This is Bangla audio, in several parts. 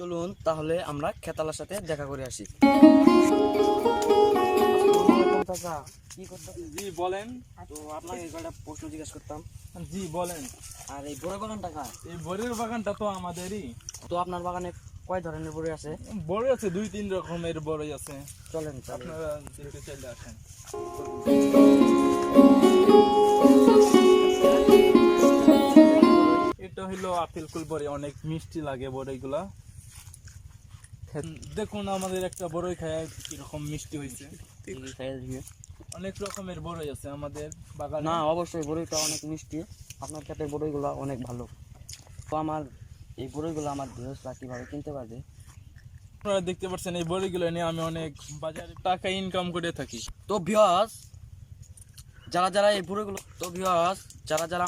চলুন তাহলে আমরা খেতালার সাথে দেখা করে আসি। কি করতে? জি বলেন। তো আপনাকে একটা প্রশ্ন জিজ্ঞেস করতাম। জি বলেন। আর এই বড় বাগানটা কার? এই বড়ির বাগানটা তো আমাদেরই। তো আপনার বাগানে কয় ধরনের বড়ি আছে? বড়ি আছে 2-3 রকমের বড়ি আছে। চলেন আপনারা দেখতে চাইলে আসেন। এটা হলো আপেল কুল বড়ি, অনেক মিষ্টি লাগে বড়িগুলা। দেখুন আমাদের একটা বড়ই খায় কিরকম মিষ্টি হয়েছে। অনেক রকমের বড়ই আছে আমাদের বাগানে। না অবশ্যই বড়ইটা অনেক মিষ্টি, আপনার ক্ষেতের বড়ইগুলো অনেক ভালো। তো আমার এই বড়ইগুলো আমার ভিউয়ার্সরা কিভাবে কিনতে পারবে? আপনারা দেখতে পাচ্ছেন এই বড়িগুলো নিয়ে আমি অনেক বাজারে টাকা ইনকাম করে থাকি। তো ভিউয়ার্স যারা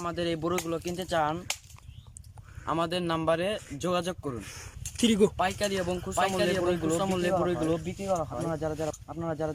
আমাদের এই বড়ইগুলো কিনতে চান আমাদের নাম্বারে যোগাযোগ করুন। পাইকারি এবং খুচরা মূল্যে বড়ইগুলো বিক্রি করা হয়। আপনারা যারা